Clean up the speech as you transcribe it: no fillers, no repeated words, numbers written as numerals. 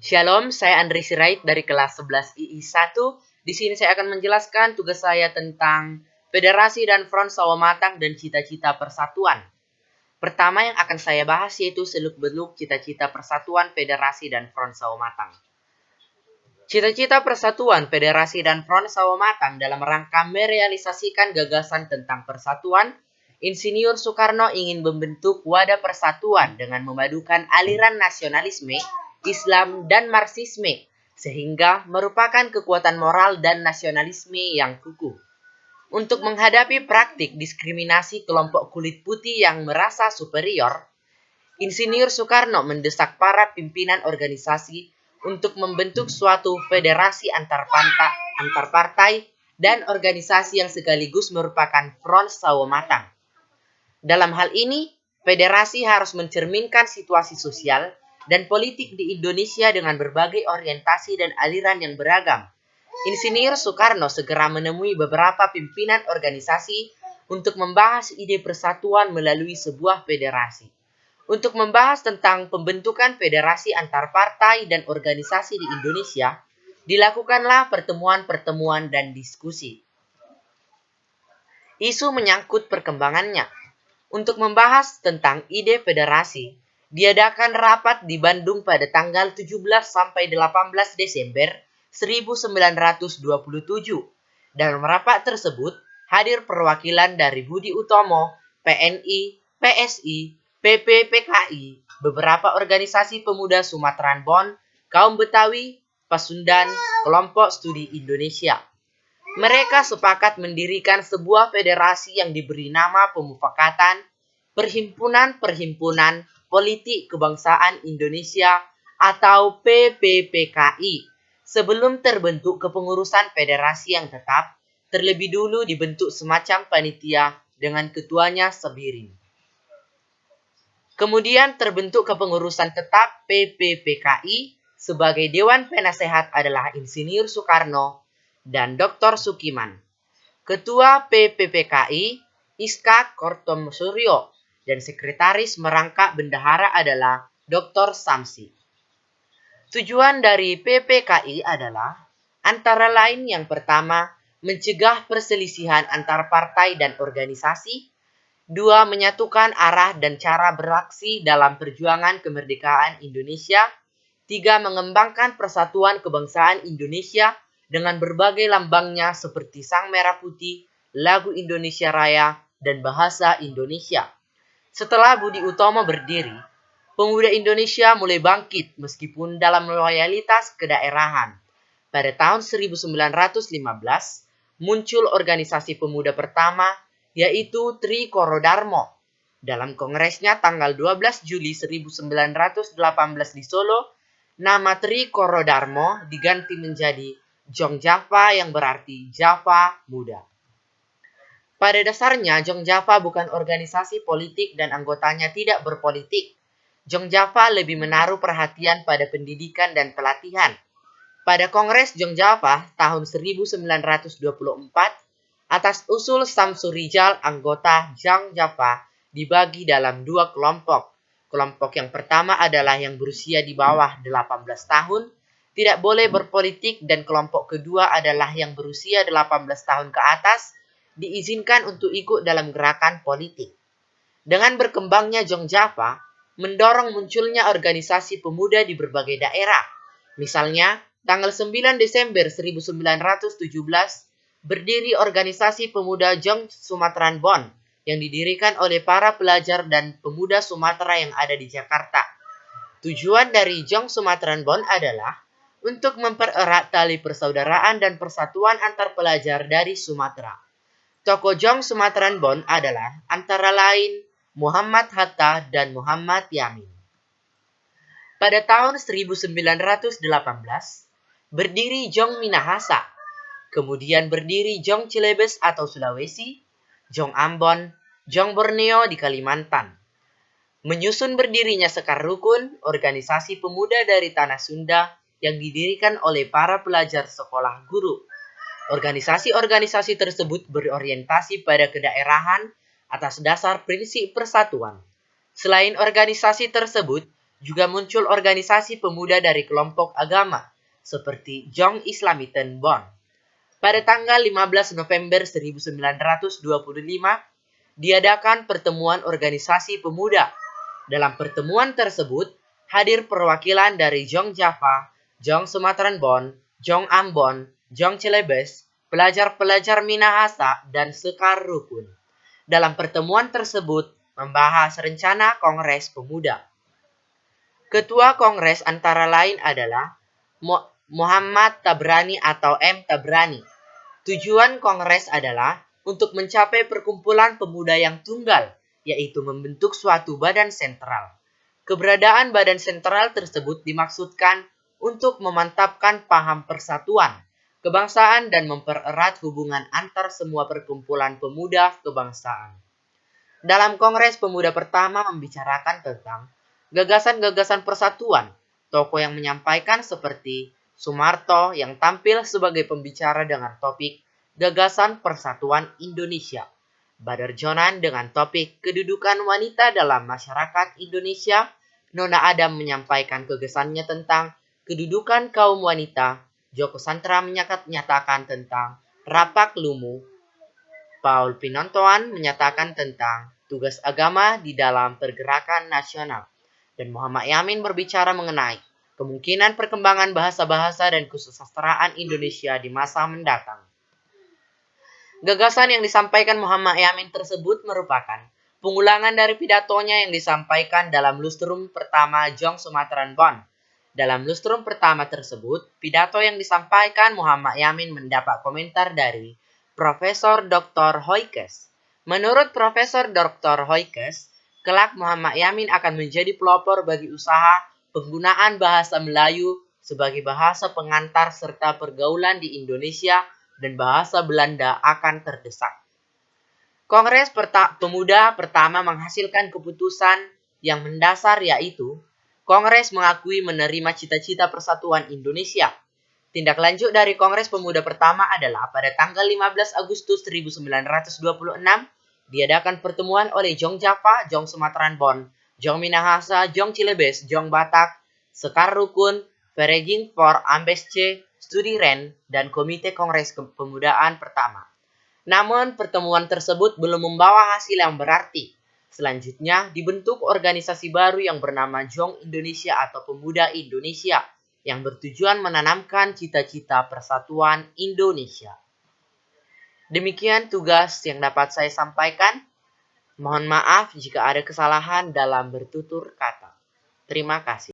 Shalom, saya Andri Sirait dari kelas 11 II 1. Di sini saya akan menjelaskan tugas saya tentang Federasi dan Front Sawomatang dan cita-cita persatuan. Pertama yang akan saya bahas yaitu seluk-beluk cita-cita persatuan Federasi dan Front Sawomatang. Cita-cita persatuan Federasi dan Front Sawomatang dalam rangka merealisasikan gagasan tentang persatuan, Insinyur Soekarno ingin membentuk wadah persatuan dengan memadukan aliran nasionalisme, Islam, dan Marxisme, sehingga merupakan kekuatan moral dan nasionalisme yang kukuh. Untuk menghadapi praktik diskriminasi kelompok kulit putih yang merasa superior, Insinyur Soekarno mendesak para pimpinan organisasi untuk membentuk suatu federasi antar partai dan organisasi yang sekaligus merupakan front Sawomatang. Dalam hal ini, federasi harus mencerminkan situasi sosial dan politik di Indonesia dengan berbagai orientasi dan aliran yang beragam. Insinyur Soekarno segera menemui beberapa pimpinan organisasi untuk membahas ide persatuan melalui sebuah federasi. Untuk membahas tentang pembentukan federasi antar partai dan organisasi di Indonesia, dilakukanlah pertemuan-pertemuan dan diskusi. Isu menyangkut perkembangannya. Untuk membahas tentang ide federasi, diadakan rapat di Bandung pada tanggal 17 sampai 18 Desember 1927. Dalam rapat tersebut, hadir perwakilan dari Budi Utomo, PNI, PSI, PPPKI, beberapa organisasi pemuda Sumatera Bon, kaum Betawi, Pasundan, kelompok studi Indonesia. Mereka sepakat mendirikan sebuah federasi yang diberi nama Pemufakatan Perhimpunan-Perhimpunan Politik Kebangsaan Indonesia atau PPPKI. Sebelum terbentuk kepengurusan federasi yang tetap, terlebih dulu dibentuk semacam panitia dengan ketuanya Sebirin. Kemudian terbentuk kepengurusan tetap PPPKI sebagai Dewan Penasehat adalah Insinyur Soekarno dan Dr. Sukiman. Ketua PPPKI Iskak Kortosuryo dan Sekretaris Merangkap Bendahara adalah Dr. Samsi. Tujuan dari PPKI adalah antara lain yang pertama, mencegah perselisihan antar partai dan organisasi. 2. Menyatukan arah dan cara beraksi dalam perjuangan kemerdekaan Indonesia. 3. Mengembangkan persatuan kebangsaan Indonesia dengan berbagai lambangnya seperti Sang Merah Putih, lagu Indonesia Raya, dan bahasa Indonesia. Setelah Budi Utomo berdiri, pemuda Indonesia mulai bangkit meskipun dalam loyalitas kedaerahan. Pada tahun 1915, muncul organisasi pemuda pertama, yaitu Tri Korodarmo. Dalam kongresnya tanggal 12 Juli 1918 di Solo, nama Tri Korodarmo diganti menjadi Jong Java yang berarti Java Muda. Pada dasarnya, Jong Java bukan organisasi politik dan anggotanya tidak berpolitik. Jong Java lebih menaruh perhatian pada pendidikan dan pelatihan. Pada Kongres Jong Java tahun 1924, atas usul Samsu Rijal, anggota Jong Java dibagi dalam 2 kelompok. Kelompok yang pertama adalah yang berusia di bawah 18 tahun, tidak boleh berpolitik, dan kelompok kedua adalah yang berusia 18 tahun ke atas, diizinkan untuk ikut dalam gerakan politik. Dengan berkembangnya Jong Java, mendorong munculnya organisasi pemuda di berbagai daerah. Misalnya, tanggal 9 Desember 1917, berdiri organisasi pemuda Jong Sumatera Bon yang didirikan oleh para pelajar dan pemuda Sumatera yang ada di Jakarta. Tujuan dari Jong Sumatera Bon adalah untuk mempererat tali persaudaraan dan persatuan antar pelajar dari Sumatera. Tokoh Jong Sumatera Bon adalah antara lain Muhammad Hatta dan Muhammad Yamin. Pada tahun 1918, berdiri Jong Minahasa, kemudian berdiri Jong Cilebes atau Sulawesi, Jong Ambon, Jong Borneo di Kalimantan. Menyusun berdirinya Sekar Rukun, organisasi pemuda dari Tanah Sunda yang didirikan oleh para pelajar sekolah guru. Organisasi-organisasi tersebut berorientasi pada kedaerahan atas dasar prinsip persatuan. Selain organisasi tersebut, Juga muncul organisasi pemuda dari kelompok agama, seperti Jong Islamiten Bon. Pada tanggal 15 November 1925, diadakan pertemuan organisasi pemuda. Dalam pertemuan tersebut, hadir perwakilan dari Jong Java, Jong Sumatera Bon, Jong Ambon, Jong Celebes, pelajar-pelajar Minahasa, dan Sekar Rukun. Dalam pertemuan tersebut, membahas rencana Kongres Pemuda. Ketua Kongres antara lain adalah Muhammad Tabrani atau M. Tabrani. Tujuan Kongres adalah untuk mencapai perkumpulan pemuda yang tunggal, yaitu membentuk suatu badan sentral. Keberadaan badan sentral tersebut dimaksudkan untuk memantapkan paham persatuan, kebangsaan, dan mempererat hubungan antar semua perkumpulan pemuda kebangsaan. Dalam Kongres Pemuda pertama membicarakan tentang gagasan-gagasan persatuan. Tokoh yang menyampaikan seperti Sumarto yang tampil sebagai pembicara dengan topik Gagasan Persatuan Indonesia. Badar Jonan dengan topik Kedudukan Wanita dalam Masyarakat Indonesia. Nona Adam menyampaikan gagasannya tentang kedudukan kaum wanita. Joko Santra menyatakan tentang Rapak Lumu. Paul Pinontoan menyatakan tentang tugas agama di dalam pergerakan nasional. Dan Muhammad Yamin berbicara mengenai kemungkinan perkembangan bahasa-bahasa dan kesusastraan Indonesia di masa mendatang. Gagasan yang disampaikan Muhammad Yamin tersebut merupakan pengulangan dari pidatonya yang disampaikan dalam lustrum pertama Jong Sumatera Bon. Dalam lustrum pertama tersebut, pidato yang disampaikan Muhammad Yamin mendapat komentar dari Profesor Dr. Hoykes. Menurut Profesor Dr. Hoykes, kelak Muhammad Yamin akan menjadi pelopor bagi usaha penggunaan bahasa Melayu sebagai bahasa pengantar serta pergaulan di Indonesia dan bahasa Belanda akan terdesak. Kongres Pemuda pertama menghasilkan keputusan yang mendasar yaitu Kongres mengakui menerima cita-cita persatuan Indonesia. Tindak lanjut dari Kongres Pemuda pertama adalah pada tanggal 15 Agustus 1926 diadakan pertemuan oleh Jong Java, Jong Sumatera Bon, Jong Minahasa, Jong Cilebes, Jong Batak, Sekar Rukun, Vereniging for Ambesce, Studi Ren, dan Komite Kongres Kepemudaan pertama. Namun pertemuan tersebut belum membawa hasil yang berarti. Selanjutnya dibentuk organisasi baru yang bernama Jong Indonesia atau Pemuda Indonesia yang bertujuan menanamkan cita-cita persatuan Indonesia. Demikian tugas yang dapat saya sampaikan. Mohon maaf jika ada kesalahan dalam bertutur kata. Terima kasih.